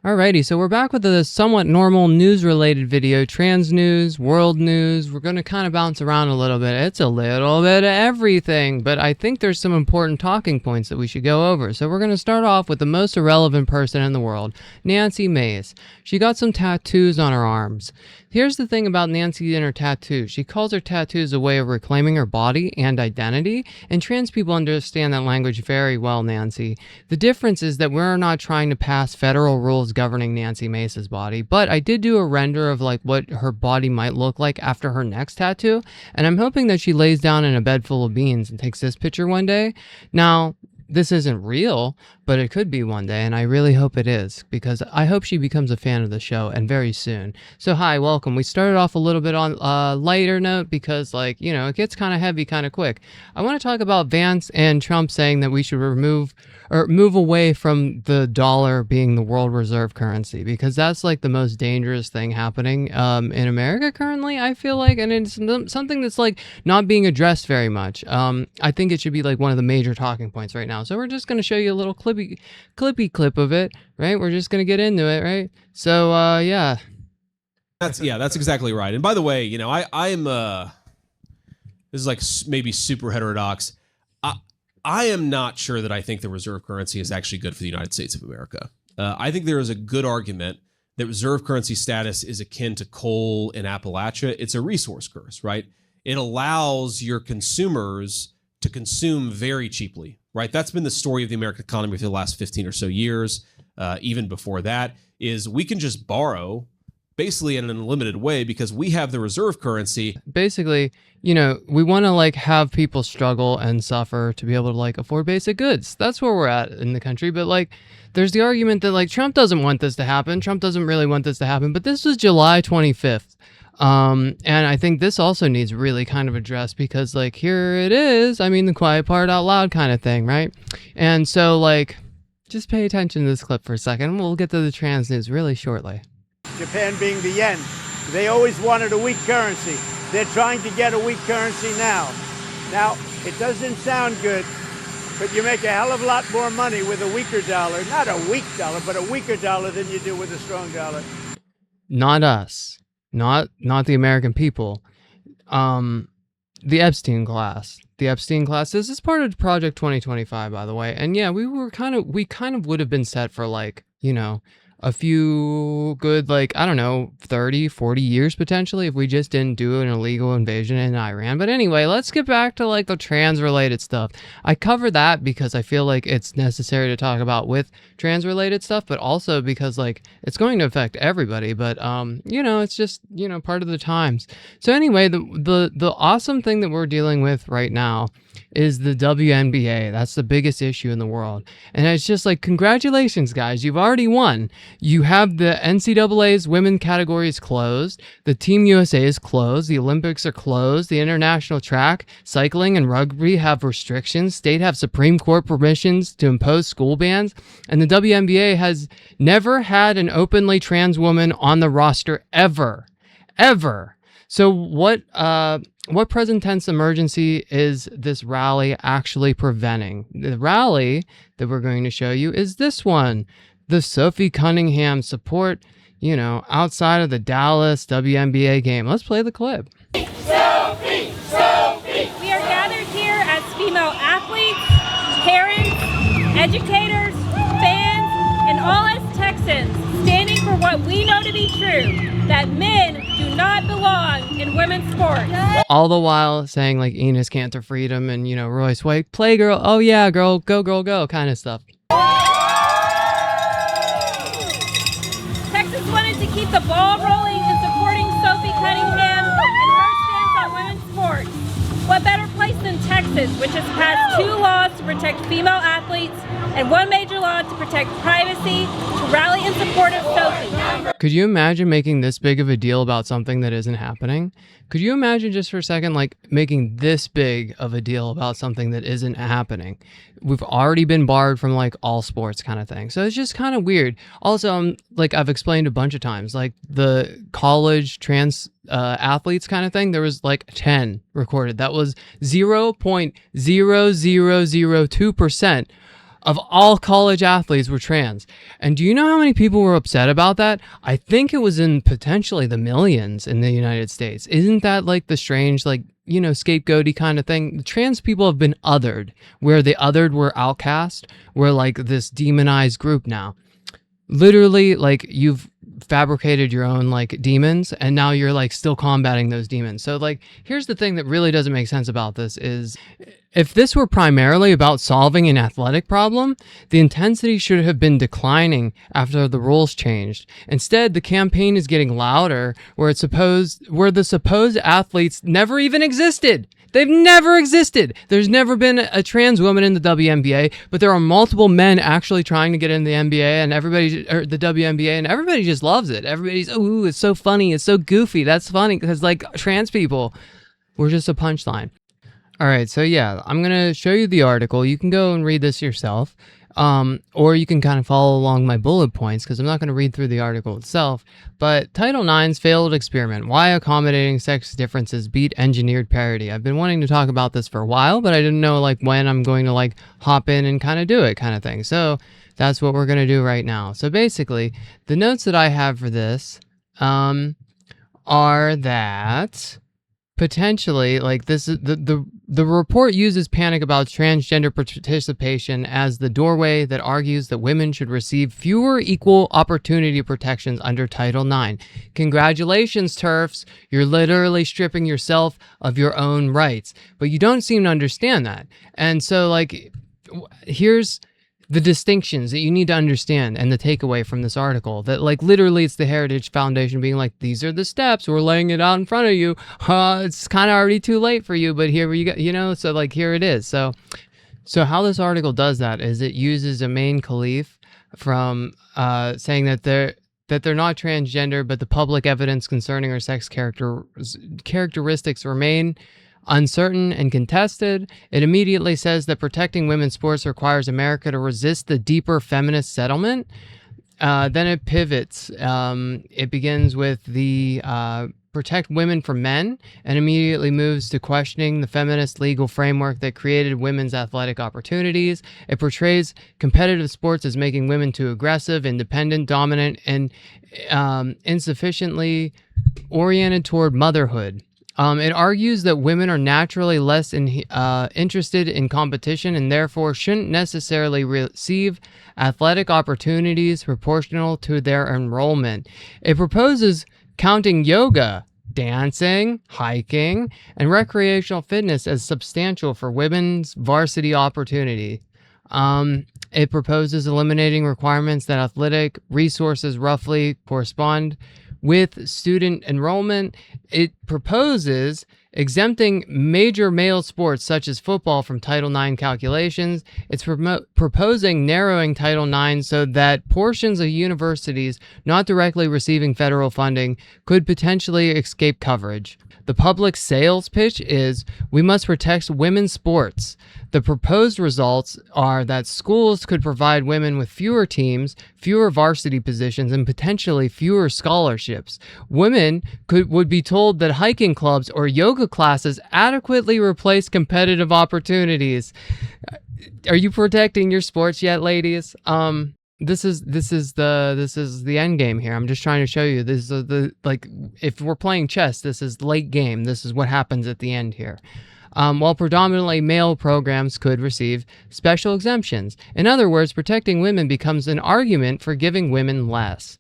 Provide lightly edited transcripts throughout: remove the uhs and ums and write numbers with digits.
Alrighty, so we're back with a somewhat normal news-related video, trans news, world news. We're going to kind of bounce around a little bit. It's a little bit of everything, but I think there's some important talking points that we should go over. So we're going to start off with the most irrelevant person in the world, Nancy Mace. She got some tattoos on her arms. Here's the thing about Nancy and her tattoos. She calls her tattoos a way of reclaiming her body and identity, and trans people understand that language very well, Nancy. The difference is that we're not trying to pass federal rules governing Nancy Mace's body, but I did do a render of like what her body might look like after her next tattoo, and I'm hoping that she lays down in a bed full of beans and takes this picture one day. Now, this isn't real, but it could be one day, and I really hope it is, because I hope she becomes a fan of the show, and very soon. So hi, welcome. We started off a little bit on a lighter note because, like, you know, it gets kind of heavy kind of quick. I want to talk about Vance and Trump saying that we should move away from the dollar being the world reserve currency, because that's like the most dangerous thing happening in America currently, I feel like, and it's something that's like not being addressed very much. I think it should be like one of the major talking points right now. So we're just going to show you a little clippy clip of it, right? We're just going to get into it, right? So yeah. That's exactly right. And by the way, you know, I'm this is like maybe super heterodox. I am not sure that I think the reserve currency is actually good for the United States of America. I think there is a good argument that reserve currency status is akin to coal in Appalachia. It's a resource curse, right? It allows your consumers to consume very cheaply, right? That's been the story of the American economy for the last 15 or so years. Even before that, is we can just borrow basically in an unlimited way because we have the reserve currency. Basically, you know, we want to like have people struggle and suffer to be able to like afford basic goods. That's where we're at in the country. But like, there's the argument that like Trump doesn't want this to happen. Trump doesn't really want this to happen. But this was July 25th. And I think this also needs really kind of addressed because like, here it is. I mean, the quiet part out loud kind of thing, right? And so like, just pay attention to this clip for a second. We'll get to the trans news really shortly. Japan being the yen. They always wanted a weak currency. They're trying to get a weak currency now. Now, it doesn't sound good, but you make a hell of a lot more money with a weaker dollar. Not a weak dollar, but a weaker dollar than you do with a strong dollar. Not us. Not the American people. The Epstein class. The Epstein class. This is part of Project 2025, by the way. And yeah, we kind of would have been set for like, you know, a few good, like, I don't know, 30, 40 years potentially if we just didn't do an illegal invasion in Iran. But anyway, let's get back to like the trans related stuff. I cover that because I feel like it's necessary to talk about with trans related stuff, but also because like it's going to affect everybody. But you know, it's just, you know, part of the times. So anyway, the awesome thing that we're dealing with right now is the WNBA. That's the biggest issue in the world. And it's just like, congratulations, guys. You've already won. You have the NCAA's women categories closed. The Team USA is closed. The Olympics are closed. The international track, cycling, and rugby have restrictions. State have Supreme Court permissions to impose school bans. And the WNBA has never had an openly trans woman on the roster ever. Ever. So what present tense emergency is this rally actually preventing? The rally that we're going to show you is this one. The Sophie Cunningham support, you know, outside of the Dallas WNBA game. Let's play the clip. Sophie! Sophie! We are gathered here as female athletes, parents, educators, fans, and all as Texans, standing for what we know to be true, that men do not belong in women's sports. All the while saying like Enos Cantor Freedom and, you know, Royce White, play girl, oh yeah, girl, go, kind of stuff. Texas wanted to keep the ball rolling and supporting Sophie Cunningham and her stance on women's sports. What better place than Texas, which has passed 2 laws to protect female athletes and 1 major law to protect privacy, to rally in support of Sophie. Could you imagine making this big of a deal about something that isn't happening? Could you imagine just for a second, like making this big of a deal about something that isn't happening? We've already been barred from like all sports kind of thing. So it's just kind of weird. Also, like I've explained a bunch of times, like the college trans athletes kind of thing, there was like 10 recorded. That was 0.0002% of all college athletes were trans. And do you know how many people were upset about that? I think it was in potentially the millions in the United States. Isn't that like the strange, like, you know, scapegoaty kind of thing? The trans people have been othered, where the othered were outcast. We're like this demonized group now. Literally, like, you've fabricated your own like demons, and now you're like still combating those demons. So like, here's the thing that really doesn't make sense about this is, if this were primarily about solving an athletic problem, the intensity should have been declining after the rules changed. Instead, the campaign is getting louder, where the supposed athletes never even existed. They've never existed. There's never been a trans woman in the WNBA, but there are multiple men actually trying to get in the NBA and the WNBA, and everybody just loves it. Everybody's, ooh, it's so funny, it's so goofy. That's funny because like trans people, we're just a punchline. All right, so yeah, I'm gonna show you the article. You can go and read this yourself, or you can kind of follow along my bullet points because I'm not going to read through the article itself. But Title IX's failed experiment: why accommodating sex differences beat engineered parity. I've been wanting to talk about this for a while, but I didn't know like when I'm going to like hop in and kind of do it, kind of thing. So that's what we're going to do right now. So basically, the notes that I have for this are that potentially, like, this is the report uses panic about transgender participation as the doorway that argues that women should receive fewer equal opportunity protections under Title IX. Congratulations, TERFs. You're literally stripping yourself of your own rights, but you don't seem to understand that. And so, like, here's the distinctions that you need to understand and the takeaway from this article, that like literally it's the Heritage Foundation being like, these are the steps, we're laying it out in front of you. It's kind of already too late for you, but here you go, you know, so like here it is. So how this article does that is it uses a main Khalif from saying that they're not transgender, but the public evidence concerning her sex characteristics remain uncertain and contested. It immediately says that protecting women's sports requires America to resist the deeper feminist settlement. Then it pivots. It begins with the protect women from men, and immediately moves to questioning the feminist legal framework that created women's athletic opportunities. It portrays competitive sports as making women too aggressive, independent, dominant, and insufficiently oriented toward motherhood. It argues that women are naturally less interested in competition and therefore shouldn't necessarily receive athletic opportunities proportional to their enrollment. It proposes counting yoga, dancing, hiking, and recreational fitness as substantial for women's varsity opportunity. It proposes eliminating requirements that athletic resources roughly correspond with student enrollment. It proposes exempting major male sports such as football from Title IX calculations. It's proposing narrowing Title IX so that portions of universities not directly receiving federal funding could potentially escape coverage. The public sales pitch is, we must protect women's sports. The proposed results are that schools could provide women with fewer teams, fewer varsity positions, and potentially fewer scholarships. Women would be told that hiking clubs or yoga classes adequately replace competitive opportunities. Are you protecting your sports yet, ladies? This is the end game here. I'm just trying to show you this is like, if we're playing chess, this is late game. This is what happens at the end here. While predominantly male programs could receive special exemptions. In other words, protecting women becomes an argument for giving women less.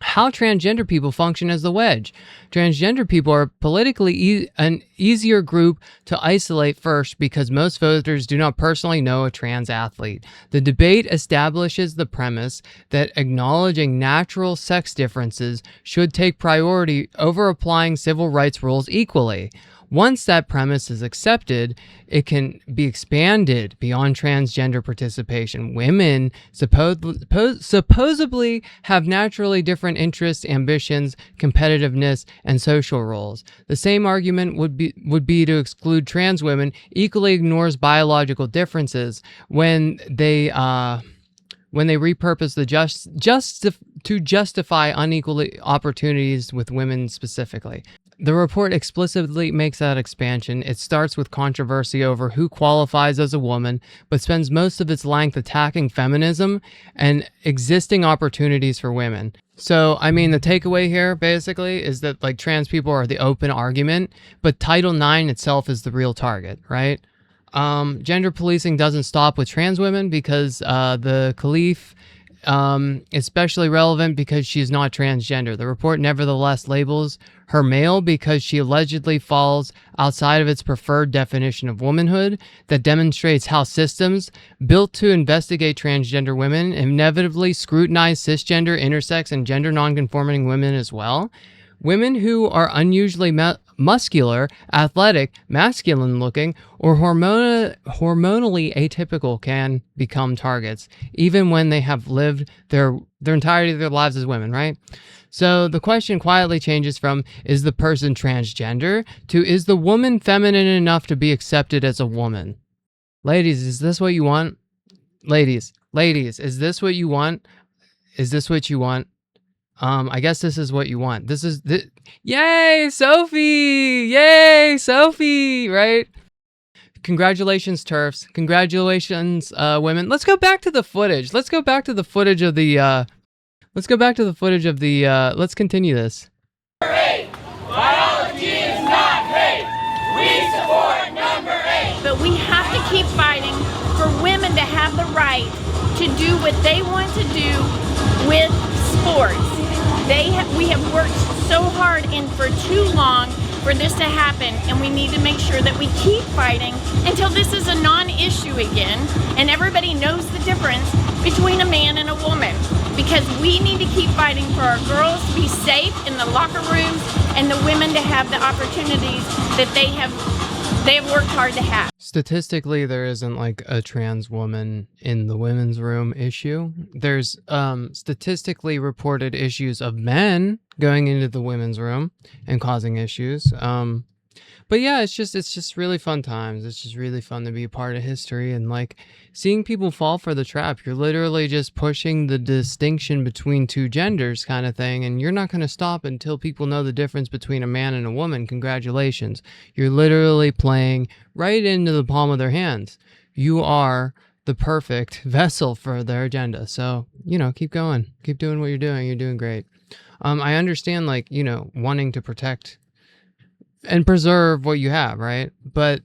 How transgender people function as the wedge. Transgender people are politically an easier group to isolate first because most voters do not personally know a trans athlete. The debate establishes the premise that acknowledging natural sex differences should take priority over applying civil rights rules equally. Once that premise is accepted, it can be expanded beyond transgender participation. Women supposedly have naturally different interests, ambitions, competitiveness, and social roles. The same argument would be to exclude trans women equally ignores biological differences when they repurpose to justify unequal opportunities with women specifically. The report explicitly makes that expansion. It starts with controversy over who qualifies as a woman, but spends most of its length attacking feminism and existing opportunities for women. So, I mean, the takeaway here basically is that like trans people are the open argument, but Title IX itself is the real target, right? Gender policing doesn't stop with trans women because the Caliph especially relevant because she's not transgender. The report nevertheless labels her male because she allegedly falls outside of its preferred definition of womanhood that demonstrates how systems built to investigate transgender women inevitably scrutinize cisgender, intersex, and gender nonconforming women as well. Women who are unusually muscular, athletic, masculine-looking, or hormonally atypical can become targets, even when they have lived their entirety of their lives as women, right? So the question quietly changes from, is the person transgender, to is the woman feminine enough to be accepted as a woman? Ladies, is this what you want? Ladies, is this what you want? Is this what you want? I guess this is what you want. Yay, Sophie! Yay, Sophie! Right? Congratulations, TERFs. Congratulations, women. Let's go back to the footage. Let's continue this. Biology is not hate. We support number 8. But we have to keep fighting for women to have the right to do what they want to do with sports. We have worked so hard and for too long for this to happen, and we need to make sure that we keep fighting until this is a non-issue again, and everybody knows the difference between a man and a woman, because we need to keep fighting for our girls to be safe in the locker rooms and the women to have the opportunities that they have worked hard to have. Statistically, there isn't like a trans woman in the women's room issue. There's statistically reported issues of men going into the women's room and causing issues. But yeah, it's just really fun times. It's just really fun to be a part of history and like seeing people fall for the trap. You're literally just pushing the distinction between two genders kind of thing, and you're not going to stop until people know the difference between a man and a woman. Congratulations. You're literally playing right into the palm of their hands. You are the perfect vessel for their agenda. So, keep going. Keep doing what you're doing. You're doing great. I understand wanting to protect and preserve what you have, right? But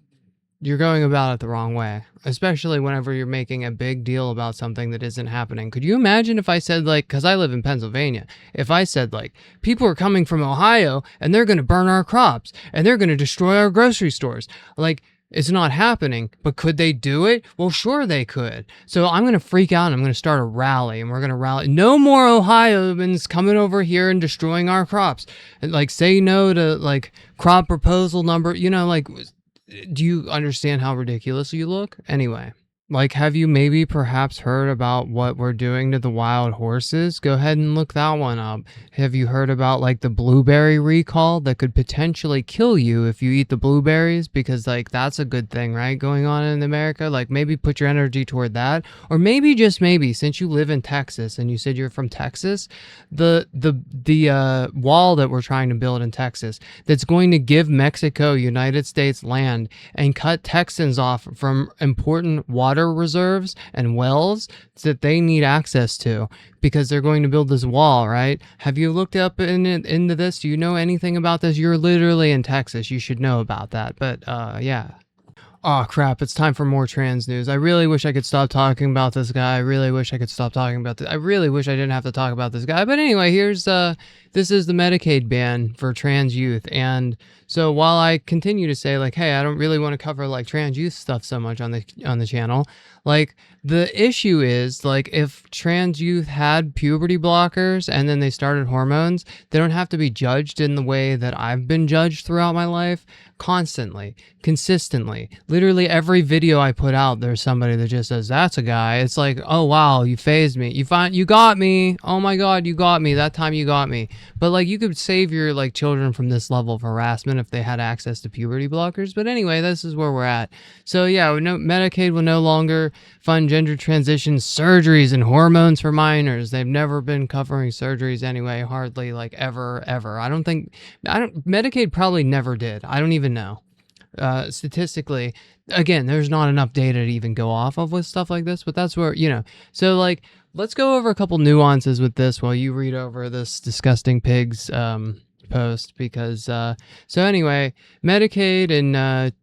you're going about it the wrong way, especially whenever you're making a big deal about something that isn't happening. Could you imagine if I said because I live in Pennsylvania, if I said people are coming from Ohio and they're going to burn our crops and they're going to destroy our grocery stores? It's not happening, but could they do it? Well, sure they could. So I'm going to freak out and I'm going to start a rally, and we're going to rally. No more Ohioans coming over here and destroying our crops. And say no to crop proposal number, do you understand how ridiculous you look? Anyway. Have you maybe perhaps heard about what we're doing to the wild horses? Go ahead and look that one up. Have you heard about the blueberry recall that could potentially kill you if you eat the blueberries? Because that's a good thing, right? Going on in America, maybe put your energy toward that. Or maybe, just maybe, since you live in Texas and you said you're from Texas, the wall that we're trying to build in Texas that's going to give Mexico United States land and cut Texans off from important water reserves and wells that they need access to because they're going to build this wall, right? Have you looked up into this? Do you know anything about this? You're literally in Texas. You should know about that. But yeah. Oh crap, it's time for more trans news. I really wish I could stop talking about this guy. I really wish I could stop talking about this. I really wish I didn't have to talk about this guy. But anyway, this is the Medicaid ban for trans youth. And so while I continue to say hey, I don't really want to cover trans youth stuff so much on the channel, the issue is if trans youth had puberty blockers and then they started hormones, they don't have to be judged in the way that I've been judged throughout my life, constantly, consistently. Literally every video I put out, there's somebody that just says, that's a guy. It's oh wow, you phased me. You got me. Oh my God, you got me. That time you got me. But like you could save your like children from this level of harassment if they had access to puberty blockers. But anyway, this is where we're at. So yeah, Medicaid will no longer fund gender transition surgeries and hormones for minors. They've never been covering surgeries anyway, hardly like ever. Medicaid probably never did. I don't even know. Statistically, again, there's not enough data to even go off of with stuff like this, but that's where, so like, let's go over a couple nuances with this while you read over this disgusting pig's post, because, so anyway, Medicaid and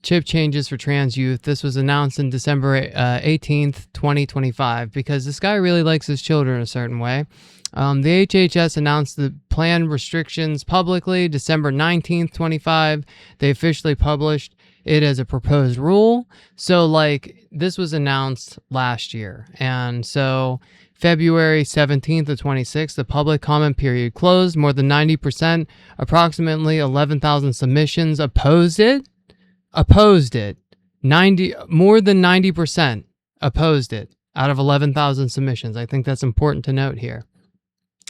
chip changes for trans youth. This was announced in December 18th, 2025, because this guy really likes his children a certain way. The HHS announced the plan restrictions publicly December 19th, 25. They officially published it as a proposed rule. So like this was announced last year. And so February 17th to 26th, the public comment period closed. More than 90%, approximately 11,000 submissions opposed it. More than 90% opposed it out of 11,000 submissions. I think that's important to note here.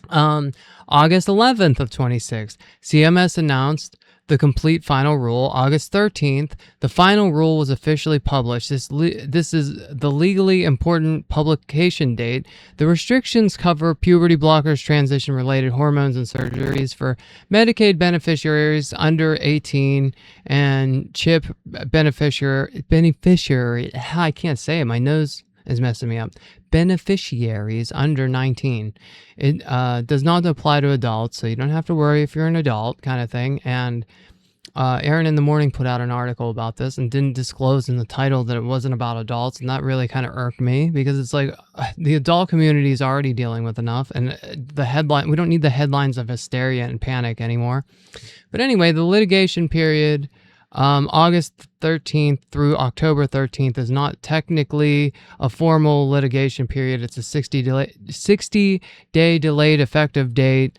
August 11th of 26, CMS announced the complete final rule. August 13th, the final rule was officially published. This is the legally important publication date. The restrictions cover puberty blockers, transition-related hormones, and surgeries for Medicaid beneficiaries under 18 and CHIP beneficiary. I can't say it. My nose is messing me up. Beneficiaries under 19. It does not apply to adults, so you don't have to worry if you're an adult, kind of thing. And Aaron in the Morning put out an article about this and didn't disclose in the title that it wasn't about adults, and that really kind of irked me, because it's like the adult community is already dealing with enough, and we don't need the headlines of hysteria and panic anymore. But anyway, the litigation period, August 13th through October 13th, is not technically a formal litigation period. It's a 60-day delayed effective date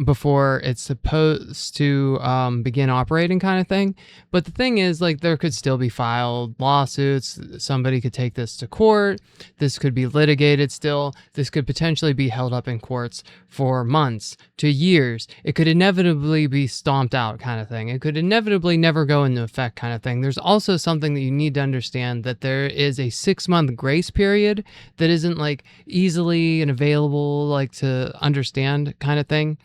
before it's supposed to begin operating, kind of thing. But the thing is, like, there could still be filed lawsuits. Somebody could take this to court. This could be litigated still. This could potentially be held up in courts for months to years. It could inevitably be stomped out, kind of thing. It could inevitably never go into effect, kind of thing. There's also something that you need to understand, that there is a 6-month grace period that isn't like easily and available like to understand, kind of thing.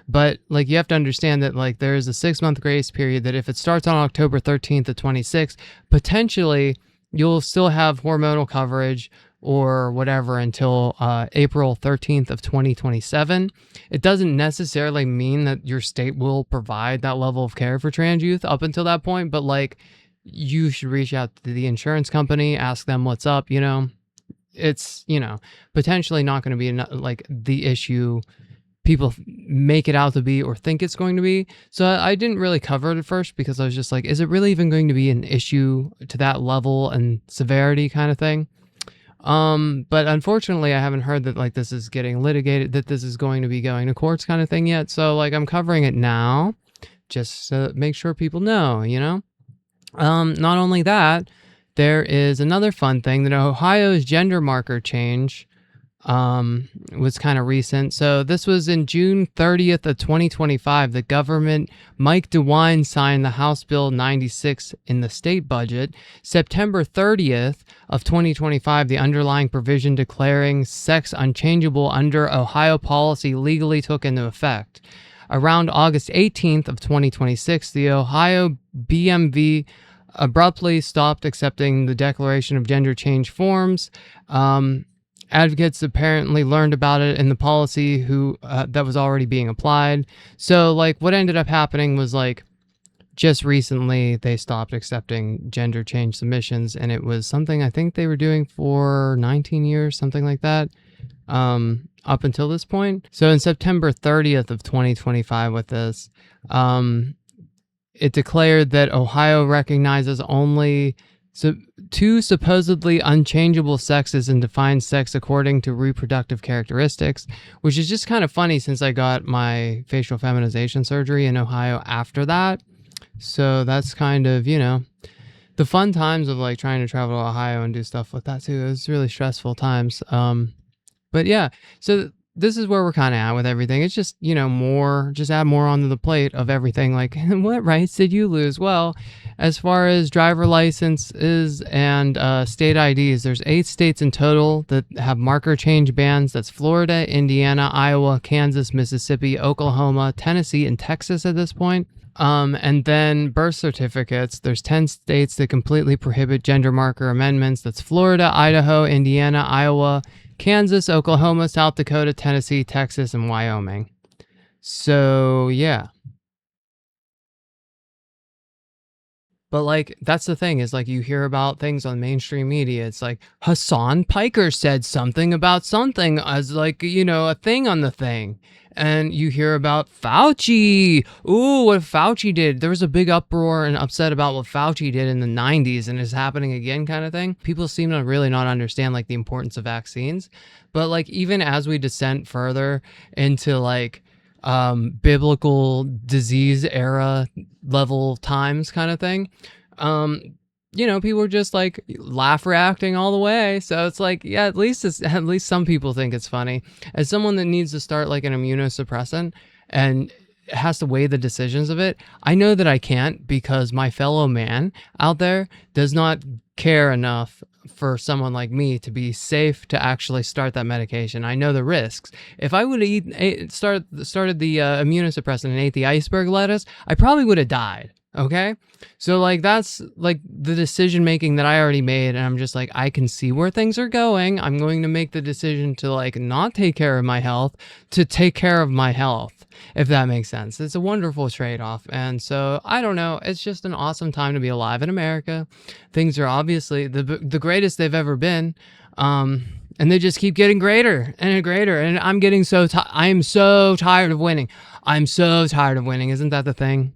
But like you have to understand that like there is a 6-month grace period, that if it starts on October 13th to 26th, potentially you'll still have hormonal coverage or whatever until April 13th of 2027. It doesn't necessarily mean that your state will provide that level of care for trans youth up until that point, but like you should reach out to the insurance company, ask them what's up, It's, potentially not going to be like the issue people make it out to be or think it's going to be. So I didn't really cover it at first, because I was just like, is it really even going to be an issue to that level and severity, kind of thing? But unfortunately I haven't heard that like this is getting litigated, that this is going to be going to courts, kind of thing, yet. So like I'm covering it now just to make sure people know, Not only that, there is another fun thing, that Ohio's gender marker change was kind of recent. So this was in June 30th of 2025. The government, Mike DeWine, signed the House Bill 96 in the state budget. September 30th of 2025, the underlying provision declaring sex unchangeable under Ohio policy legally took into effect. Around August 18th of 2026, the Ohio BMV abruptly stopped accepting the declaration of gender change forms. Advocates apparently learned about it in the policy that was already being applied. So like what ended up happening was like just recently they stopped accepting gender change submissions, and it was something I think they were doing for 19 years, something like that, up until this point. So in September 30th of 2025 with this, it declared that Ohio recognizes only two supposedly unchangeable sexes and defines sex according to reproductive characteristics, which is just kind of funny since I got my facial feminization surgery in Ohio after that. So that's kind of, the fun times of like trying to travel to Ohio and do stuff like that too. It was really stressful times. But yeah, so this is where we're kind of at with everything. It's just, just add more onto the plate of everything. Like, what rights did you lose? Well, as far as driver licenses and state IDs, there's 8 states in total that have marker change bans. That's Florida, Indiana, Iowa, Kansas, Mississippi, Oklahoma, Tennessee, and Texas at this point. And then birth certificates, there's 10 states that completely prohibit gender marker amendments. That's Florida, Idaho, Indiana, Iowa, Kansas, Oklahoma, South Dakota, Tennessee, Texas, and Wyoming. So, yeah. But, like, that's the thing is, like, you hear about things on mainstream media. It's like, Hassan Piker said something about something as, like, a thing on the thing. And you hear about Fauci. Ooh, what Fauci did. There was a big uproar and upset about what Fauci did in the 90s and is happening again kind of thing. People seem to really not understand, like, the importance of vaccines. But, like, even as we descend further into, like, biblical disease era level times kind of thing, people are just like laugh reacting all the way. So it's like, yeah, at least some people think it's funny. As someone that needs to start like an immunosuppressant and has to weigh the decisions of it, I know that I can't, because my fellow man out there does not care enough for someone like me to be safe to actually start that medication. I know the risks. If I would have started the immunosuppressant and ate the iceberg lettuce, I probably would have died. Okay? So, like, that's, like, the decision-making that I already made, and I'm just like, I can see where things are going. I'm going to make the decision to, like, not take care of my health, to take care of my health, if that makes sense. It's a wonderful trade-off, and so, I don't know, it's just an awesome time to be alive in America. Things are obviously the greatest they've ever been, and they just keep getting greater and greater, and I'm getting I am so tired of winning. I'm so tired of winning. Isn't that the thing?